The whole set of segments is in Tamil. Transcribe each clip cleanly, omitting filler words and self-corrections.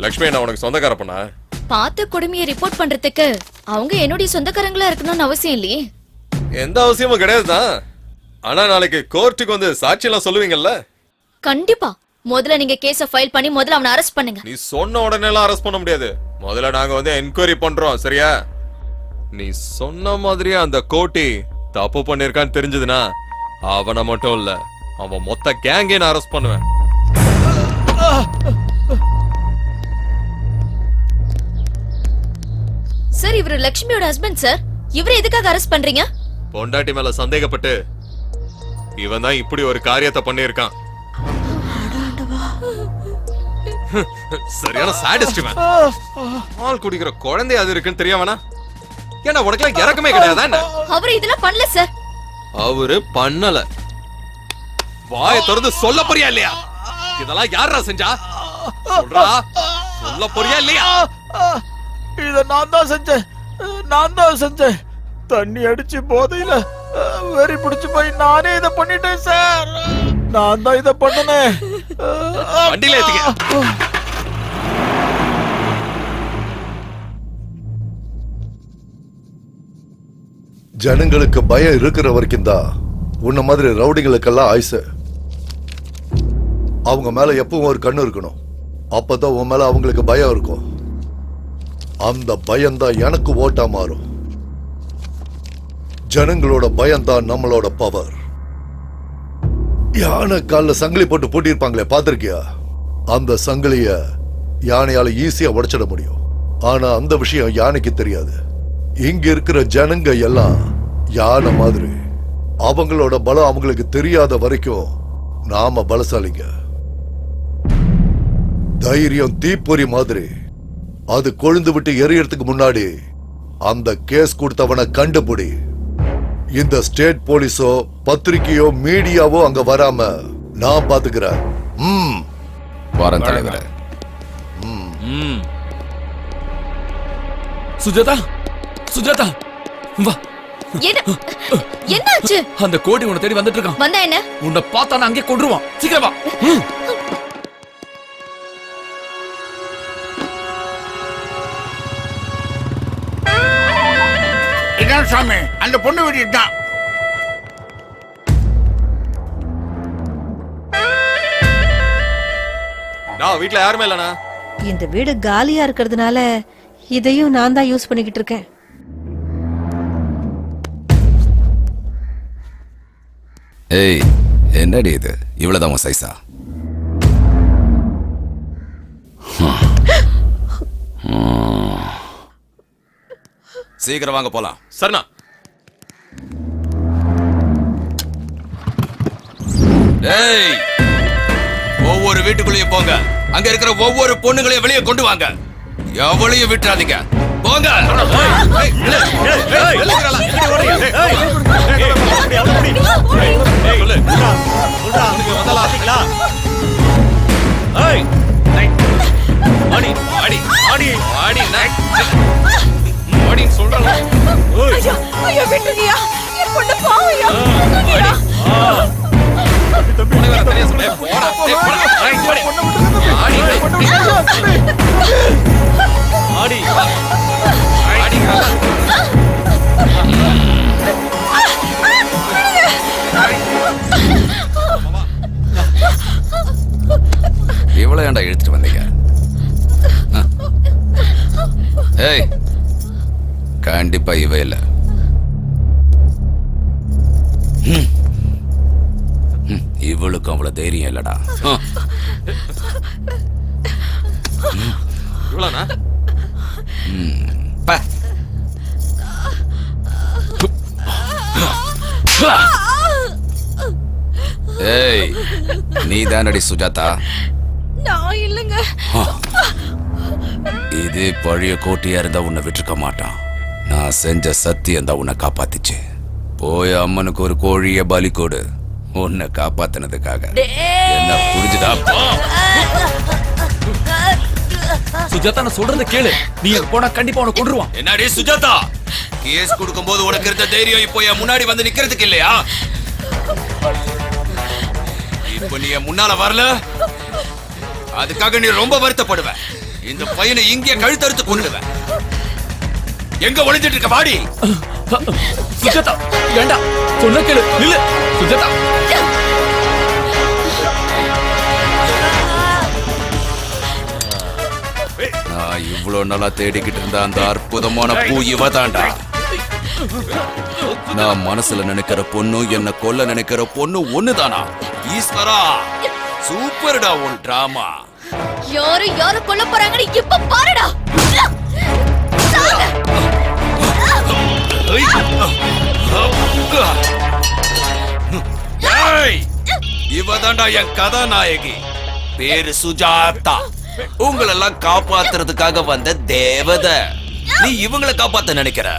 லட்சுமி நான் உனக்கு சொந்தக்கார பொண்ணா? பார்த்த கொடுமையை ரிப்போர்ட் பண்றதுக்கு அவங்க என்னுடைய சொந்தக்காரங்களா இருக்கணும்னு அவசியம் இல்லையே. எந்த அவசியமும் கிடையாதுதான். ஆனா நாளைக்கு கோர்ட்டுக்கு வந்து சாட்சி எல்லாம் சொல்லுவீங்கல்ல? கண்டிப்பா. முதல்ல நீங்க கேஸ ஃபைல் பண்ணி முதல்ல அவனை அரெஸ்ட் பண்ணுங்க. நீ சொன்ன உடனே எல்லாம் அரெஸ்ட் பண்ண முடியாது. முதல்ல நாங்க வந்து என்கொயரி பண்றோம், சரியா? நீ சொன்ன மாதிரியே அந்த கோட்டி தப்பு பண்ணிருக்கான்னு தெரிஞ்சதுன்னா அவனை மட்டும் இல்ல, அவன் மொத்த கேங்கே நான் அரெஸ்ட் பண்ணுவேன். சார், இவரு லட்சுமியோட ஹஸ்பண்ட் சார். இவரை எதுக்காக அரெஸ்ட் பண்றீங்க? பொண்டாட்டி மேல சந்தேகப்பட்டு இவன் தான் இப்படி ஒரு காரியத்தை பண்ணிருக்கான். சரியான சாடிஸ்ட் இவன். பால் குடிக்கிற குழந்தை அது இருக்குன்னு தெரியாமனா? ஏன்னா உனக்குலாம் இறக்கமே கிடையாதா என்ன? அவரு இதெல்லாம் பண்ணல சார். அவரு பண்ணல. வாய திறந்து சொல்ல போறியா இல்லையா? இதெல்லாம் யாரா செஞ்சா? சொல்றா, சொல்ல போறியா இல்லையா? இத நான் தான் செஞ்சேன். தண்ணி அடிச்சு போதையில வெறி பிடிச்சு போய் நானே இத பண்ணிட்டேன் சார். நான் தான் இத பண்ணனேன். வண்டியில ஏத்திக்க. ஜனங்களுக்கு பயம் இருக்கிற வரைக்கும் தான் உன்ன மாதிரி ரவுடிங்களுக்கெல்லாம் ஆயுசு. அவங்க மேல எப்பவும் ஒரு கண்ணு இருக்கணும். அப்பதான் உன் மேல அவங்களுக்கு பயம் இருக்கும். அந்த பயம்தான் எனக்கு ஓட்டா மாறும். ஜனங்களோட பயம்தான் நம்மளோட பவர். யானை காலில் சங்கிலி போட்டு பூட்டியிருப்பாங்களே, பார்த்திருக்கியா? அந்த சங்கிலிய யானையால ஈஸியா உடைச்சிட முடியும். ஆனா அந்த விஷயம் யானைக்கு தெரியாது. இங்க இருக்கிற ஜனங்க எல்லாம் யானை மாதிரி. அவங்களோட பலம் அவங்களுக்கு தெரியாத வரைக்கும் நாம பலசாலிங்க. தைரியம் தீப்பொறி மாதிரி. அது கொழுந்து விட்டு எரியறதுக்கு முன்னாடி அந்த கேஸ் கொடுத்தவனை கண்டுபிடி. இந்த ஸ்டேட் போலீஸோ பத்திரிகையோ மீடியாவோ அங்க வராம நான் பாத்துக்கிறேன். வாரம் தலைவர். சுஜாதா வா. என்னாச்சு? அந்த கோடி உன்னை தேடி வந்துட்டு இருக்கான். வந்தா என்ன? உன்னை பார்த்தா நான் அங்கே கொன்றுவான். சீக்கிரம் வா. இதான் சாமி, அந்த பொண்ணு வீட்டு தான். நான் வீட்ல யாருமே இல்லனா? இந்த வீடு காலியா இருக்கிறதுனால இதையும் நான் தான் யூஸ் பண்ணிக்கிட்டு இருக்கேன். ஏய், என்னடி இது? இவ்வளவுதான் உன் சைஸா? சீக்கிரம் வாங்க போலாம். சரணா. ஏய், ஒவ்வொரு வீட்டுக்குள்ளேயும் போங்க. அங்க இருக்கிற ஒவ்வொரு பொண்ணுங்களையும் வெளியே கொண்டு வாங்க. எவ்வளையும் விட்டுறாதீங்க. போங்க. இவ்வளவு ஏன்டா இழுத்துட்டு வந்தீங்க? ஏய், கண்டிப்பா இவ இல்ல. இவளுக்கு அவ்வளவு தைரியம் இல்லடா. இவ்வளவுனா? ஏய், நீ தானடி சுஜாதா? நான் இல்லங்க. இது பழைய கோட்டையா இருந்தா உன்னை விட்டுருக்க மாட்டான். நான் செஞ்ச சத்தியம் தான் உன்னை காப்பாத்திச்சு. போய் அம்மனுக்கு ஒரு கோழிய பலி கொடு, உன்னை காப்பாத்தினதுக்காக. என்ன புரிஞ்சுதா? சுஜாதா, நான் சொல்றத கேளு. நீ போனா கண்டிப்பா உன்னை கொன்றுவான். என்னடி சுஜாதா, கேஸ் கொடுக்கும்போது உனக்கு இருந்த தைரியம் இப்போ என் முன்னாடி வந்து நிக்கிறதுக்கு இல்லையா? இப்போ நீ என் முன்னால வரல, அதுக்காக நீ ரொம்ப வருத்தப்படுவ. இந்த பையனை இங்கே கழுத்தறுத்து கொண்டுடுவேன். எங்க ஒளிஞ்சிட்டு இருக்க வாடி. சுஜாதா வேண்டாம், சொன்ன கேளு, நில்லு சுஜாதா. நான் இவ்வளவு நாளா தேடிக்கிட்டு இருந்த அந்த அற்புதமான பூ இவதாண்டா. நான் மனசுல நினைக்கிற பொண்ணு, என்ன கொல்ல நினைக்கிற பொண்ணு ஒண்ணுதானா? ஈஸ்வரா, சூப்பர்டா உன் டிராமா. யாரு கொல்ல போறாங்கன்னு இப்ப பாருடா. இவதாண்டா என் கதாநாயகி, பேரு சுஜாதா. உங்களெல்லாம் காப்பாத்துறதுக்காக வந்த தேவதை. நீ இவங்களை காப்பாத்த நினைக்கிற,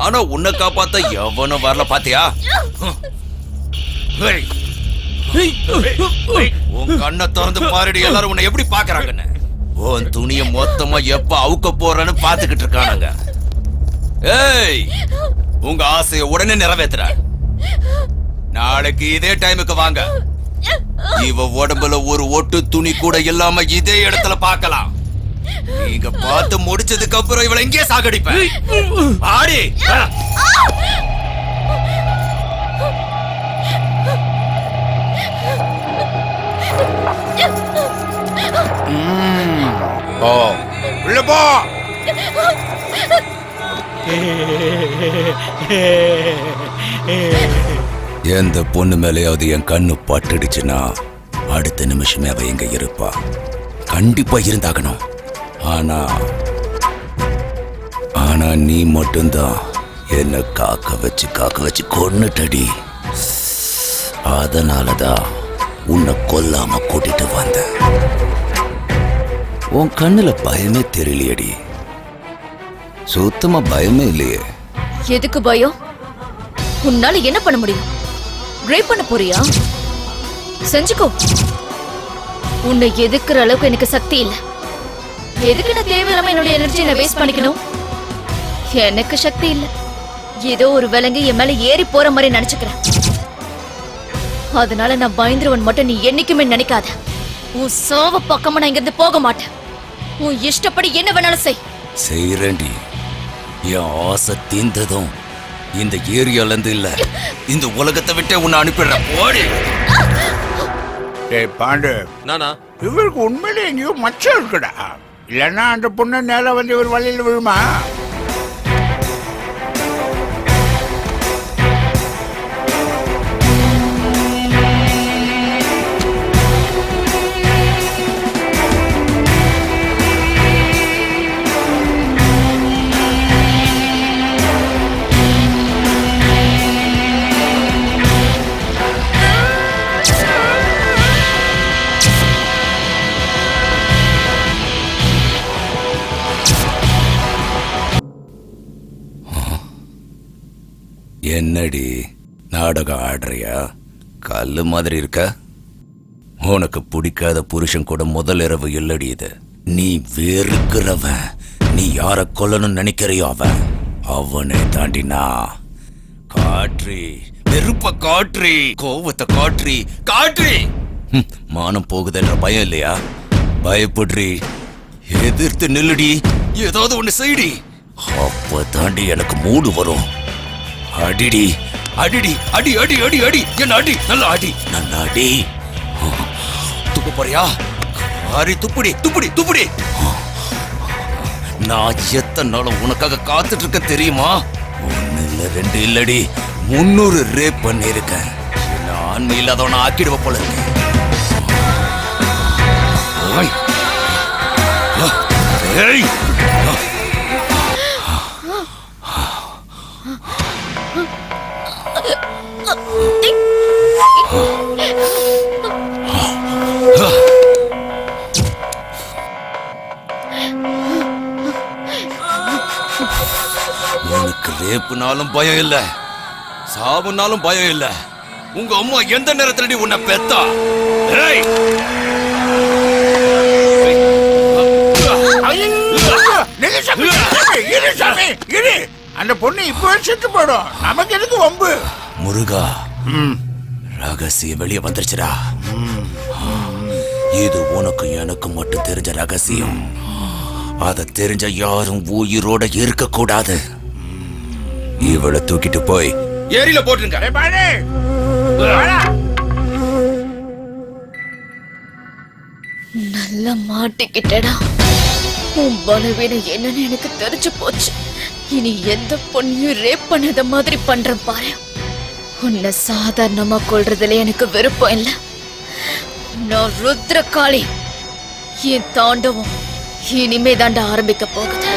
ஆனா உன்னை காப்பாத்த எவனும் வரல பாத்தியா? உன் கண்ணை திறந்து பாருடி, எல்லாரும் உன்னை எப்படி பாக்குறாங்கன்னு. உன் துணிய மொத்தமா எப்ப அவுக்க போறன்னு பாத்துக்கிட்டு இருக்கானுங்க. ஏய், உங்க ஆசைய உடனே நிறைவேத்துற. நாளைக்கு இதே டைமுக்கு வாங்க. இவ உடம்புல ஒரு ஒட்டு துணி கூட இல்லாம இதே இடத்துல பார்க்கலாம். நீங்க பார்த்து முடிச்சதுக்கு அப்புறம் இவளை இங்கே சாகடிப்பேன். ஆடி போ உள்ள போ. எந்த பொண்ணு மேலேயாவது என் கண்ணு பட்டுடுச்சுன்னா அடுத்த நிமிஷமே அவ எங்க இருப்பா. கண்டிப்பா இருந்தாகணும். ஆனா நீ மட்டும்தான் என்ன காக்க வச்சு கொன்னுட்டடி. அதனாலதான் உன்னை கொல்லாம கூட்டிட்டு வந்த. உன் கண்ணுல பயமே தெரியலையடி. சுத்தமா பயமே இல்லையே. எதுக்கு பயம்? உன்னால என்ன பண்ண முடியும்? ரேப் பண்ண போறியா? செஞ்சுக்கோ. உன்னை எதுக்குற அளவுக்கு எனக்கு சக்தி இல்ல. எதுக்கு நான் தேவையில்லாம என்னோட எனர்ஜி நான் வேஸ்ட் பண்ணிக்கணும்? எனக்கு சக்தி இல்ல. ஏதோ ஒரு விலங்கு என் மேல ஏறி போற மாதிரி நினைச்சுக்கிறேன். அதனால நான் பயந்துருவன் மட்டும் நீ என்னைக்குமே நினைக்காத. உன் சாவ பக்கமா நான் இங்கிருந்து போக மாட்டேன். உன் இஷ்டப்படி என்ன வேணாலும் செய்யறேன்டி. என் ஆசை தீர்ந்ததும் இந்த ஏரியால இருந்து இல்ல, இந்த உலகத்தை விட்டு உன்னை அனுப்பிடுறேன். ஓடி. டேய் பாண்டு, நானா இவருக்கு உண்மையிலே எங்கேயோ மச்சம் இருக்குடா. இல்லைன்னா அந்த பொண்ணு நேரம் வந்து இவர் வழியில் விழுமா? என்னடி நாடகம் ஆடுறியா? கல்லு மாதிரி இருக்க. உனக்கு பிடிக்காத புருஷன் கூட முதல் இரவு இல்லடி இது. நீ வெறுக்கிறவன். நீ யார கொல்லணும்னு நினைக்கிறியோ அவனை தாண்டினா காற்றி நெருப்ப காற்றி கோவத்தை காற்றி மானம் போகுதுன்ற பயம் இல்லையா? பயப்படுறி, எதிர்த்து நில்லுடி, ஏதாவது ஒண்ணு செய்டி. அப்ப தாண்டி எனக்கு மூடு வரும். அடிடி அடிடி அடி அடி அடி அடி என்ன அடி, நல்லா அடி, நல்லா அடி. துப்பு போறியா? அரி துப்புடி துப்புடி துப்புடி. நான் எத்தனை நாளும் உனக்காக காத்துட்டு இருக்க தெரியுமா? 1 இல்ல 2 இல்லடி 300 ரேப் பண்ணிருக்கேன். என்ன ஆண்மை இல்லாதவன ஆக்கிடுவ போல இருக்கு. ஏய் உனக்கு ரேப்புனாலும் பயம் இல்ல, சாவுனாலும் பயம் இல்ல. உங்க அம்மா எந்த நேரத்துல உன்னை பெத்தா? ஏய் அந்த பொண்ணு இப்ப செத்து போடும். நமக்கு எதுக்கு வம்பு? முருகா, ரகசியம் வெளியே வந்துருச்சுடா. இது உனக்கு எனக்கு மட்டும் தெரிஞ்ச ரகசியம். அதை தெரிஞ்ச யாரும் உயிரோட இருக்க கூடாது. இவளை தூக்கிட்டு போய் ஏரியில போட்டுருங்க. ஏய், பாரு. வாடா. நல்லா மாட்டிக்கிட்டடா. உன் பலவீனம் என்னன்னு எனக்கு தெரிஞ்சு போச்சு. இனி எந்த பொண்ணையும் ரேப் பண்ணாத மாதிரி பண்றேன் பாரு. உன்னை சாதாரணமா கொள்றதுல எனக்கு விருப்பம் இல்லை. நான் ருத்ரகாளி. என் தாண்டவம் இனிமே தாண்டா ஆரம்பிக்க போகுது.